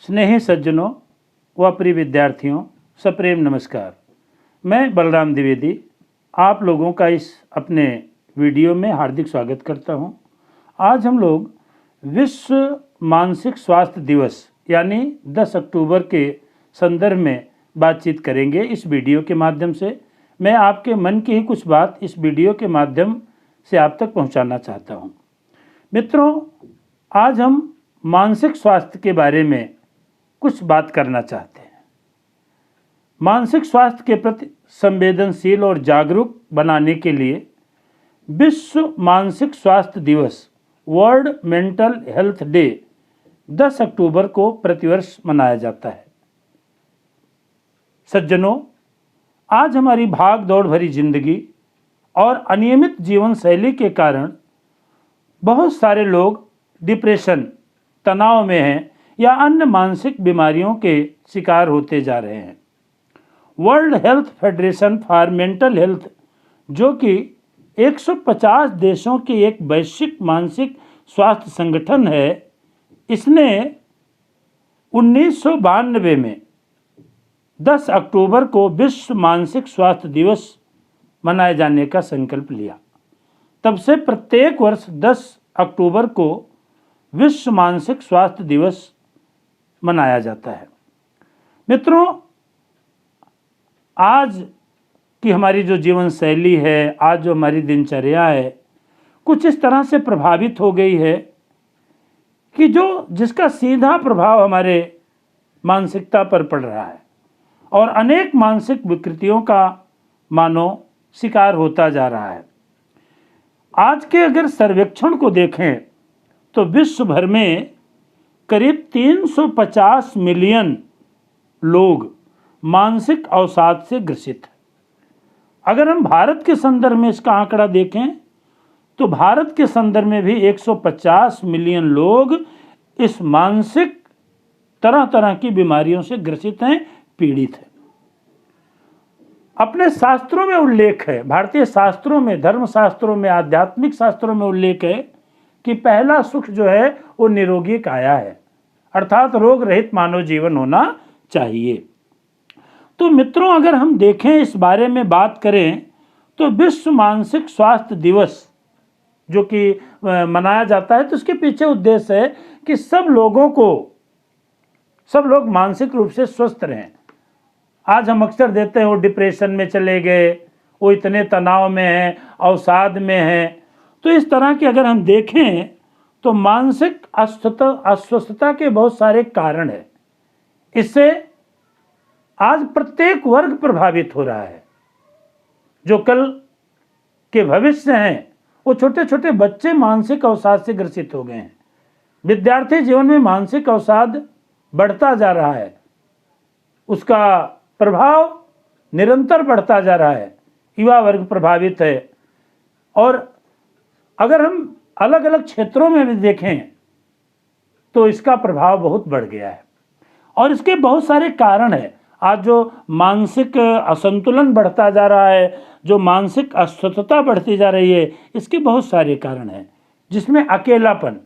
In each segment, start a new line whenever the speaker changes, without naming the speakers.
स्नेही सज्जनों व प्रिय विद्यार्थियों, सप्रेम नमस्कार। मैं बलराम द्विवेदी आप लोगों का इस अपने वीडियो में हार्दिक स्वागत करता हूं। आज हम लोग विश्व मानसिक स्वास्थ्य दिवस यानी 10 अक्टूबर के संदर्भ में बातचीत करेंगे। इस वीडियो के माध्यम से मैं आपके मन की ही कुछ बात इस वीडियो के माध्यम से आप तक पहुंचाना चाहता हूं। मित्रों, आज हम मानसिक स्वास्थ्य के बारे में कुछ बात करना चाहते हैं। मानसिक स्वास्थ्य के प्रति संवेदनशील और जागरूक बनाने के लिए विश्व मानसिक स्वास्थ्य दिवस वर्ल्ड मेंटल हेल्थ डे 10 अक्टूबर को प्रतिवर्ष मनाया जाता है। सज्जनों, आज हमारी भाग दौड़ भरी जिंदगी और अनियमित जीवन शैली के कारण बहुत सारे लोग डिप्रेशन, तनाव में हैं या अन्य मानसिक बीमारियों के शिकार होते जा रहे हैं। World health federation for mental health, जो कि 150 देशों की एक वैश्विक मानसिक स्वास्थ्य संगठन है, इसने 1992 में 10 अक्टूबर को विश्व मानसिक स्वास्थ्य दिवस मनाए जाने का संकल्प लिया। तब से प्रत्येक वर्ष 10 अक्टूबर को विश्व मानसिक स्वास्थ्य दिवस मनाया जाता है। मित्रों, आज की हमारी जो जीवन शैली है, आज जो हमारी दिनचर्या है, कुछ इस तरह से प्रभावित हो गई है कि जिसका सीधा प्रभाव हमारे मानसिकता पर पड़ रहा है और अनेक मानसिक विकृतियों का मानो शिकार होता जा रहा है। आज के अगर सर्वेक्षण को देखें तो विश्व भर में करीब 350 मिलियन लोग मानसिक अवसाद से ग्रसित हैं। अगर हम भारत के संदर्भ में इसका आंकड़ा देखें तो भारत के संदर्भ में भी 150 मिलियन लोग इस मानसिक तरह तरह की बीमारियों से ग्रसित हैं, पीड़ित हैं। अपने शास्त्रों में उल्लेख है, भारतीय शास्त्रों में, धर्म शास्त्रों में, आध्यात्मिक शास्त्रों में उल्लेख है कि पहला सुख जो है वो निरोगी काया है, अर्थात रोग रहित मानव जीवन होना चाहिए। तो मित्रों, अगर हम देखें, इस बारे में बात करें तो विश्व मानसिक स्वास्थ्य दिवस जो कि मनाया जाता है, तो उसके पीछे उद्देश्य है कि सब लोग मानसिक रूप से स्वस्थ रहें। आज हम अक्सर देते हैं वो डिप्रेशन में चले गए, वो इतने तनाव में हैं, अवसाद में हैं। तो इस तरह के अगर हम देखें तो मानसिक अस्वस्थता के बहुत सारे कारण हैं। इससे आज प्रत्येक वर्ग प्रभावित हो रहा है। जो कल के भविष्य हैं, वो छोटे छोटे बच्चे मानसिक अवसाद से ग्रसित हो गए हैं। विद्यार्थी जीवन में मानसिक अवसाद बढ़ता जा रहा है, उसका प्रभाव निरंतर बढ़ता जा रहा है। युवा वर्ग प्रभावित है और अगर हम अलग अलग क्षेत्रों में भी देखें तो इसका प्रभाव बहुत बढ़ गया है और इसके बहुत सारे कारण हैं। आज जो मानसिक असंतुलन बढ़ता जा रहा है, जो मानसिक अस्वस्थता बढ़ती जा रही है, इसके बहुत सारे कारण हैं, जिसमें अकेलापन,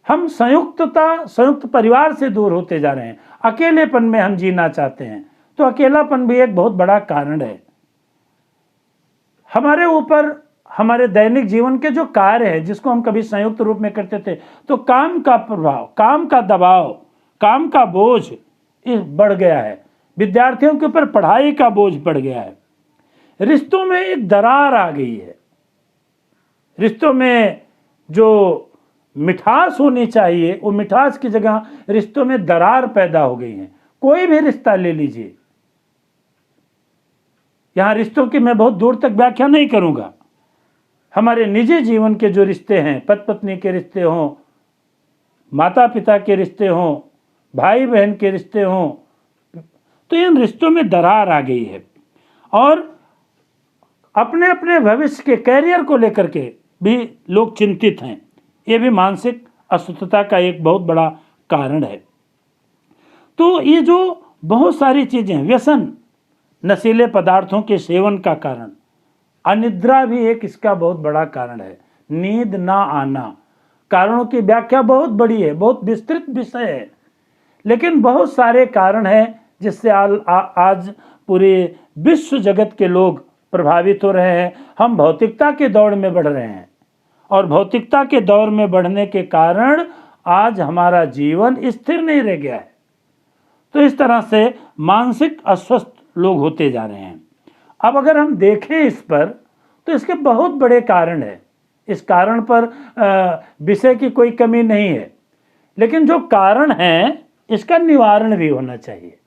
हम संयुक्त परिवार से दूर होते जा रहे हैं, अकेलेपन में हम जीना चाहते हैं, तो अकेलापन भी एक बहुत बड़ा कारण है। हमारे ऊपर हमारे दैनिक जीवन के जो कार्य है, जिसको हम कभी संयुक्त रूप में करते थे, तो काम का प्रभाव, काम का दबाव, काम का बोझ बढ़ गया है। विद्यार्थियों के ऊपर पढ़ाई का बोझ बढ़ गया है। रिश्तों में एक दरार आ गई है। रिश्तों में जो मिठास होनी चाहिए, वो मिठास की जगह रिश्तों में दरार पैदा हो गई है। कोई भी रिश्ता ले लीजिए, यहां रिश्तों की मैं बहुत दूर तक व्याख्या नहीं करूंगा। हमारे निजी जीवन के जो रिश्ते हैं, पति पत्नी के रिश्ते हों, माता पिता के रिश्ते हों, भाई बहन के रिश्ते हों, तो इन रिश्तों में दरार आ गई है और अपने अपने भविष्य के कैरियर को लेकर के भी लोग चिंतित हैं। ये भी मानसिक अस्वस्थता का एक बहुत बड़ा कारण है। तो ये जो बहुत सारी चीजें, व्यसन, नशीले पदार्थों के सेवन का कारण, अनिद्रा भी एक इसका बहुत बड़ा कारण है। नींद ना आना, कारणों की व्याख्या बहुत बड़ी है, बहुत विस्तृत विषय है। लेकिन बहुत सारे कारण हैं जिससे आज पूरे विश्व जगत के लोग प्रभावित हो रहे हैं। हम भौतिकता के दौड़ में बढ़ रहे हैं और भौतिकता के दौर में बढ़ने के कारण आज हमारा जीवन स्थिर नहीं रह गया है। तो इस तरह से मानसिक अस्वस्थ लोग होते जा रहे हैं। अब अगर हम देखें इस पर तो इसके बहुत बड़े कारण हैं। इस कारण पर विषय की कोई कमी नहीं है, लेकिन जो कारण है इसका निवारण भी होना चाहिए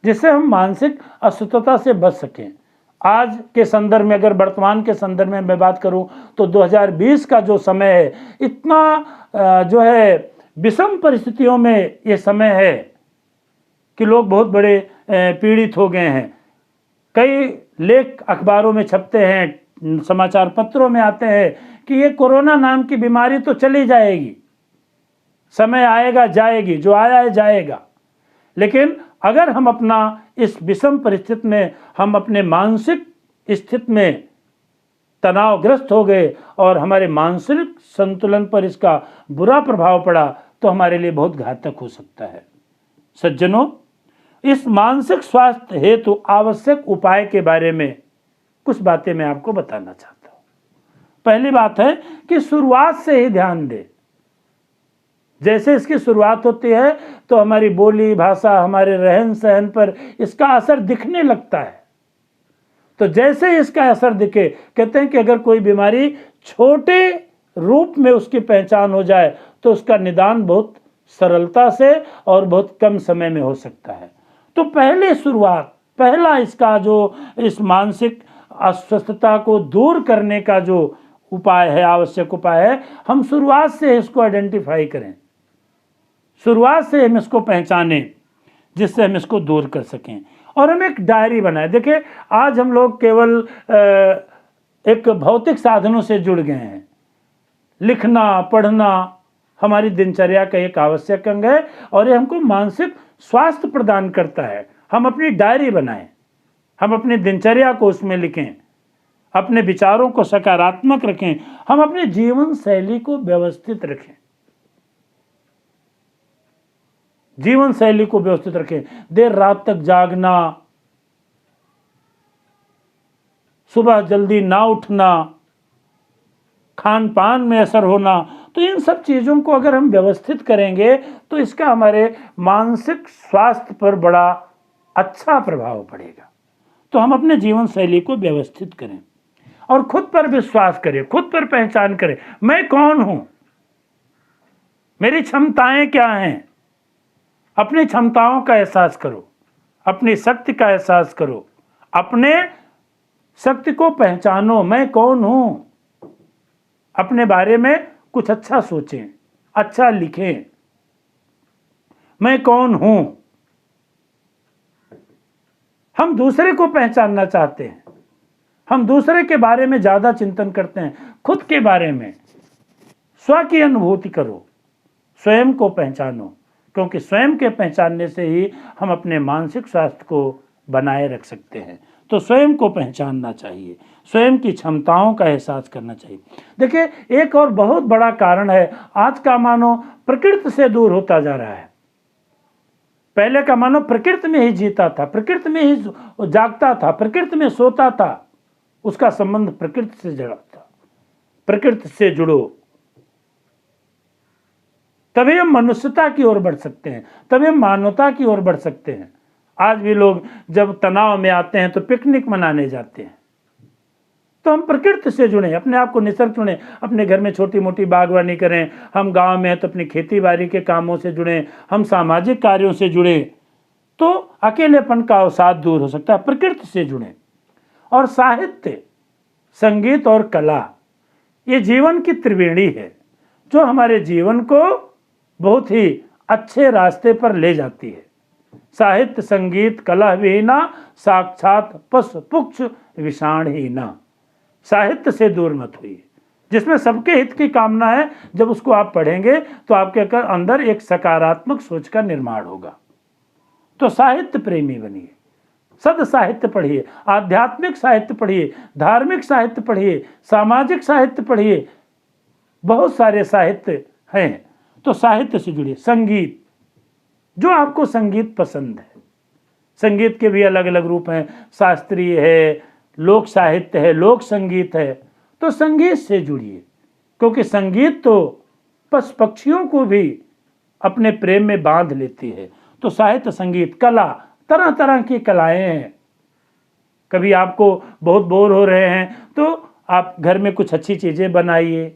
जिससे हम मानसिक अस्वस्थता से बच सकें। आज के संदर्भ में, अगर वर्तमान के संदर्भ में मैं बात करूं तो 2020 का जो समय है, इतना जो है विषम परिस्थितियों में ये समय है कि लोग बहुत बड़े पीड़ित हो गए हैं। कई लेख अखबारों में छपते हैं, समाचार पत्रों में आते हैं कि ये कोरोना नाम की बीमारी तो चली जाएगी, समय आएगा जाएगी, जो आया है जाएगा। लेकिन अगर हम अपना इस विषम परिस्थिति में हम अपने मानसिक स्थिति में तनावग्रस्त हो गए और हमारे मानसिक संतुलन पर इसका बुरा प्रभाव पड़ा तो हमारे लिए बहुत घातक हो सकता है। सज्जनों, इस मानसिक स्वास्थ्य हेतु आवश्यक उपाय के बारे में कुछ बातें मैं आपको बताना चाहता हूं। पहली बात है कि शुरुआत से ही ध्यान दें। जैसे इसकी शुरुआत होती है तो हमारी बोली भाषा, हमारे रहन सहन पर इसका असर दिखने लगता है। तो जैसे इसका असर दिखे, कहते हैं कि अगर कोई बीमारी छोटे रूप में उसकी पहचान हो जाए तो उसका निदान बहुत सरलता से और बहुत कम समय में हो सकता है। तो पहले शुरुआत, पहला इसका जो इस मानसिक अस्वस्थता को दूर करने का जो उपाय है, आवश्यक उपाय है, हम शुरुआत से इसको आइडेंटिफाई करें, शुरुआत से हम इसको पहचानें जिससे हम इसको दूर कर सकें। और हम एक डायरी बनाएं। देखिए, आज हम लोग केवल एक भौतिक साधनों से जुड़ गए हैं। लिखना पढ़ना हमारी दिनचर्या का एक आवश्यक अंग है और ये हमको मानसिक स्वास्थ्य प्रदान करता है। हम अपनी डायरी बनाएं, हम अपनी दिनचर्या को उसमें लिखें, अपने विचारों को सकारात्मक रखें, हम अपने जीवन शैली को व्यवस्थित रखें, जीवन शैली को व्यवस्थित रखें। देर रात तक जागना, सुबह जल्दी ना उठना, खान पान में असर होना, तो इन सब चीज़ों को अगर हम व्यवस्थित करेंगे तो इसका हमारे मानसिक स्वास्थ्य पर बड़ा अच्छा प्रभाव पड़ेगा। तो हम अपने जीवन शैली को व्यवस्थित करें और खुद पर विश्वास करें, खुद पर पहचान करें। मैं कौन हूं, मेरी क्षमताएं क्या हैं। अपनी क्षमताओं का एहसास करो, अपनी शक्ति का एहसास करो, अपने शक्ति को पहचानो। मैं कौन हूं, अपने बारे में कुछ अच्छा सोचें, अच्छा लिखें। मैं कौन हूं। हम दूसरे को पहचानना चाहते हैं, हम दूसरे के बारे में ज्यादा चिंतन करते हैं। खुद के बारे में स्व की अनुभूति करो, स्वयं को पहचानो, क्योंकि स्वयं के पहचानने से ही हम अपने मानसिक स्वास्थ्य को बनाए रख सकते हैं। तो स्वयं को पहचानना चाहिए, स्वयं की क्षमताओं का एहसास करना चाहिए। देखिए, एक और बहुत बड़ा कारण है, आज का मानव प्रकृति से दूर होता जा रहा है। पहले का मानव प्रकृति में ही जीता था, प्रकृति में ही जागता था, प्रकृति में सोता था, उसका संबंध प्रकृति से जुड़ा था। प्रकृति से जुड़ो, तभी हम मनुष्यता की ओर बढ़ सकते हैं, तभी हम मानवता की ओर बढ़ सकते हैं। आज भी लोग जब तनाव में आते हैं तो पिकनिक मनाने जाते हैं। तो हम प्रकृति से जुड़ें, अपने आप को निसर्ग चुनें, अपने घर में छोटी मोटी बागवानी करें, हम गांव में हैं तो अपनी खेती बाड़ी के कामों से जुड़ें, हम सामाजिक कार्यों से जुड़ें, तो अकेलेपन का अवसाद दूर हो सकता है। प्रकृति से जुड़ें। और साहित्य, संगीत और कला, ये जीवन की त्रिवेणी है जो हमारे जीवन को बहुत ही अच्छे रास्ते पर ले जाती है। साहित्य संगीत कला विहीना साक्षात पशु पुक्ष विषाणहीना। साहित्य से दूर मत होइए, जिसमें सबके हित की कामना है। जब उसको आप पढ़ेंगे तो आपके अंदर एक सकारात्मक सोच का निर्माण होगा। तो साहित्य प्रेमी बनिए, सद साहित्य पढ़िए, आध्यात्मिक साहित्य पढ़िए, धार्मिक साहित्य पढ़िए, सामाजिक साहित्य पढ़िए, बहुत सारे साहित्य हैं। तो साहित्य से जुड़िए। संगीत, जो आपको संगीत पसंद है, संगीत के भी अलग अलग रूप हैं, शास्त्रीय है, लोक साहित्य है, लोक संगीत है, तो संगीत से जुड़िए, क्योंकि संगीत तो पशु पक्षियों को भी अपने प्रेम में बांध लेती है। तो साहित्य, संगीत, कला, तरह तरह की कलाएं हैं। कभी आपको बहुत बोर हो रहे हैं तो आप घर में कुछ अच्छी चीज़ें बनाइए,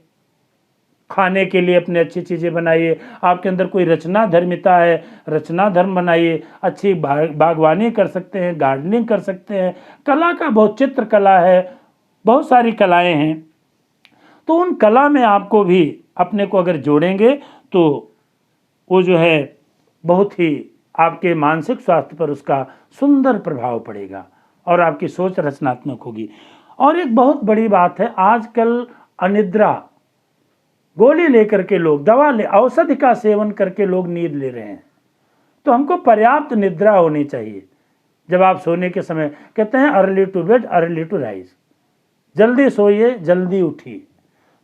खाने के लिए अपने अच्छी चीज़ें बनाइए। आपके अंदर कोई रचना धर्मिता है, रचना धर्म बनाइए। अच्छी बागवानी कर सकते हैं, गार्डनिंग कर सकते हैं। कला का बहुत, चित्रकला है, बहुत सारी कलाएं हैं। तो उन कला में आपको भी अपने को अगर जोड़ेंगे तो वो जो है बहुत ही आपके मानसिक स्वास्थ्य पर उसका सुंदर प्रभाव पड़ेगा और आपकी सोच रचनात्मक होगी। और एक बहुत बड़ी बात है, आजकल अनिद्रा, गोली लेकर के लोग, दवा ले, औषधि का सेवन करके लोग नींद ले रहे हैं। तो हमको पर्याप्त निद्रा होनी चाहिए। जब आप सोने के समय, कहते हैं early to bed early to rise, जल्दी सोइए जल्दी उठिए।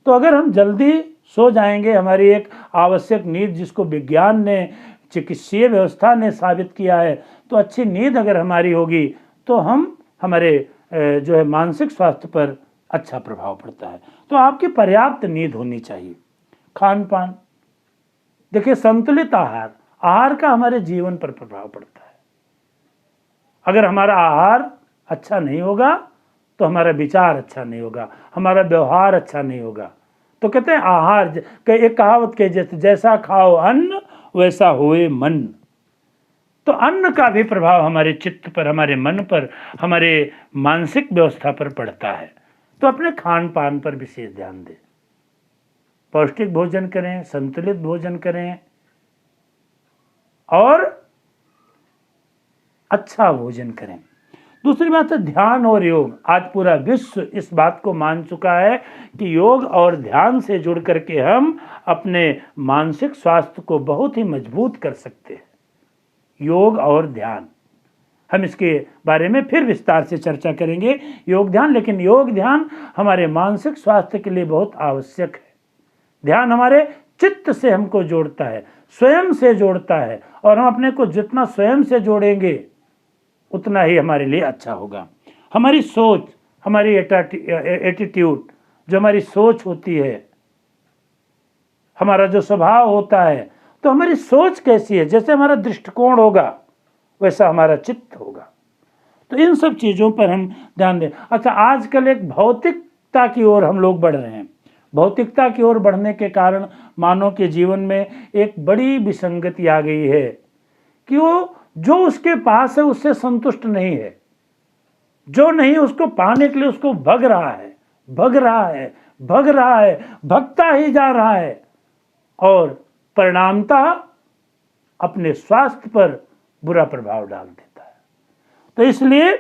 तो अगर हम जल्दी सो जाएंगे, हमारी एक आवश्यक नींद जिसको विज्ञान ने, चिकित्सीय व्यवस्था ने साबित किया है, तो अच्छी नींद अगर हमारी होगी तो हमारे जो है मानसिक स्वास्थ्य पर अच्छा प्रभाव पड़ता है। तो आपकी पर्याप्त नींद होनी चाहिए। खान पान, देखिए संतुलित आहार, आहार का हमारे जीवन पर प्रभाव पड़ता है। अगर हमारा आहार अच्छा नहीं होगा तो हमारा विचार अच्छा नहीं होगा, हमारा व्यवहार अच्छा नहीं होगा। तो कहते हैं आहार, एक कहावत के जैसे, जैसा खाओ अन्न वैसा होए मन। तो अन्न का भी प्रभाव हमारे चित्त पर, हमारे मन पर, हमारे मानसिक व्यवस्था पर पड़ता है। तो अपने खान पान पर विशेष ध्यान दें, पौष्टिक भोजन करें, संतुलित भोजन करें और अच्छा भोजन करें। दूसरी बात है ध्यान और योग। आज पूरा विश्व इस बात को मान चुका है कि योग और ध्यान से जुड़ करके हम अपने मानसिक स्वास्थ्य को बहुत ही मजबूत कर सकते हैं। योग और ध्यान, हम इसके बारे में फिर विस्तार से चर्चा करेंगे, योग ध्यान। लेकिन योग ध्यान हमारे मानसिक स्वास्थ्य के लिए बहुत आवश्यक है। ध्यान हमारे चित्त से हमको जोड़ता है, स्वयं से जोड़ता है, और हम अपने को जितना स्वयं से जोड़ेंगे उतना ही हमारे लिए अच्छा होगा। हमारी सोच, हमारी एटीट्यूड, जो हमारी सोच होती है, हमारा जो स्वभाव होता है, तो हमारी सोच कैसी है, जैसे हमारा दृष्टिकोण होगा वैसा हमारा चित्त होगा। तो इन सब चीज़ों पर हम ध्यान दें। अच्छा, आजकल एक भौतिकता की ओर हम लोग बढ़ रहे हैं। भौतिकता की ओर बढ़ने के कारण मानव के जीवन में एक बड़ी विसंगति आ गई है कि वो जो उसके पास है उससे संतुष्ट नहीं है, जो नहीं उसको पाने के लिए उसको भग रहा है, भग रहा है, भग रहा है, भगता ही जा रहा है, और परिणामतः अपने स्वास्थ्य पर बुरा प्रभाव डाल देता है। तो इसलिए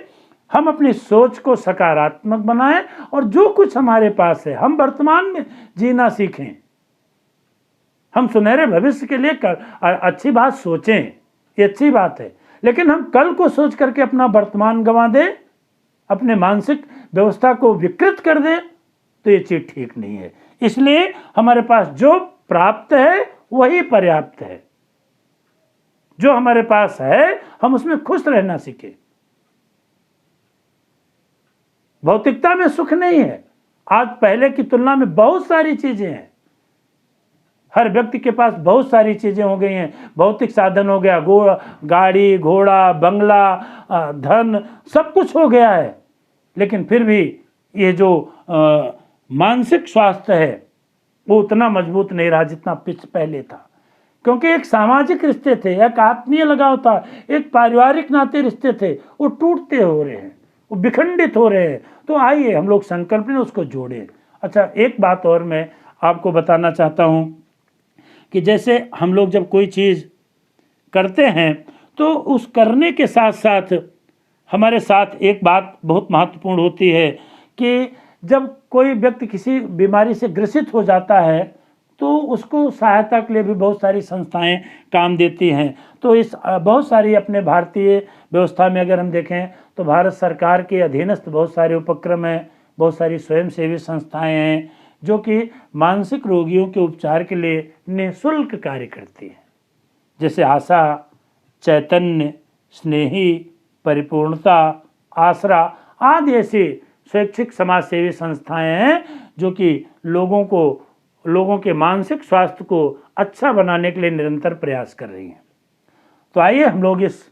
हम अपनी सोच को सकारात्मक बनाएं और जो कुछ हमारे पास है हम वर्तमान में जीना सीखें। हम सुनहरे भविष्य के लिए अच्छी बात सोचें, ये अच्छी बात है, लेकिन हम कल को सोच करके अपना वर्तमान गंवा दें, अपने मानसिक व्यवस्था को विकृत कर दें, तो ये चीज ठीक नहीं है। इसलिए हमारे पास जो प्राप्त है वही पर्याप्त है। जो हमारे पास है हम उसमें खुश रहना सीखें। भौतिकता में सुख नहीं है। आज पहले की तुलना में बहुत सारी चीजें हैं, हर व्यक्ति के पास बहुत सारी चीजें हो गई हैं, भौतिक साधन हो गया, गाड़ी, घोड़ा, बंगला, धन, सब कुछ हो गया है। लेकिन फिर भी ये जो मानसिक स्वास्थ्य है वो उतना मजबूत नहीं रहा जितना पहले था, क्योंकि एक सामाजिक रिश्ते थे, एक आत्मीय लगाव था, एक पारिवारिक नाते रिश्ते थे, वो टूटते हो रहे हैं, वो विखंडित हो रहे हैं। तो आइए हम लोग संकल्प में उसको जोड़ें। अच्छा, एक बात और मैं आपको बताना चाहता हूँ कि जैसे हम लोग जब कोई चीज़ करते हैं तो उस करने के साथ साथ हमारे साथ एक बात बहुत महत्वपूर्ण होती है कि जब कोई व्यक्ति किसी बीमारी से ग्रसित हो जाता है तो उसको सहायता के लिए भी बहुत सारी संस्थाएं काम देती हैं। तो इस बहुत सारी अपने भारतीय व्यवस्था में अगर हम देखें तो भारत सरकार के अधीनस्थ बहुत सारे उपक्रम हैं, बहुत सारी स्वयंसेवी संस्थाएं हैं जो कि मानसिक रोगियों के उपचार के लिए निःशुल्क कार्य करती हैं। जैसे आशा चैतन्य, स्नेही, परिपूर्णता, आसरा आदि ऐसी स्वैच्छिक समाज सेवी संस्थाएं हैं जो कि लोगों के मानसिक स्वास्थ्य को अच्छा बनाने के लिए निरंतर प्रयास कर रही हैं। तो आइए हम लोग इस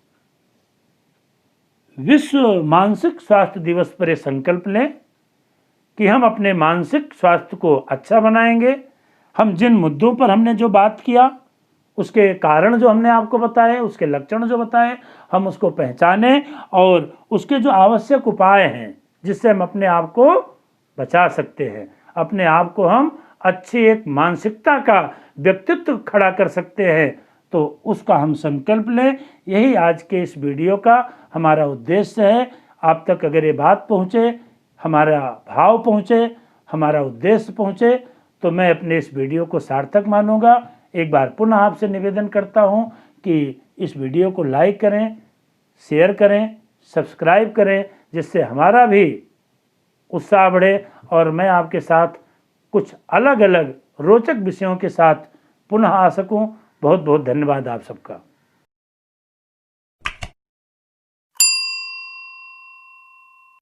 विश्व मानसिक स्वास्थ्य दिवस पर यह संकल्प लें कि हम अपने मानसिक स्वास्थ्य को अच्छा बनाएंगे। हम जिन मुद्दों पर हमने जो बात किया, उसके कारण जो हमने आपको बताए, उसके लक्षण जो बताए, हम उसको पहचानें और उसके जो आवश्यक उपाय हैं जिससे हम अपने आप को बचा सकते हैं, अपने आप को हम अच्छी एक मानसिकता का व्यक्तित्व खड़ा कर सकते हैं, तो उसका हम संकल्प लें। यही आज के इस वीडियो का हमारा उद्देश्य है। आप तक अगर ये बात पहुँचे, हमारा भाव पहुँचे, हमारा उद्देश्य पहुँचे, तो मैं अपने इस वीडियो को सार्थक मानूंगा। एक बार पुनः आपसे निवेदन करता हूं कि इस वीडियो को लाइक करें, शेयर करें, सब्सक्राइब करें, जिससे हमारा भी उत्साह बढ़े और मैं आपके साथ कुछ अलग अलग रोचक विषयों के साथ पुनः आ सकूं। बहुत बहुत धन्यवाद आप सबका।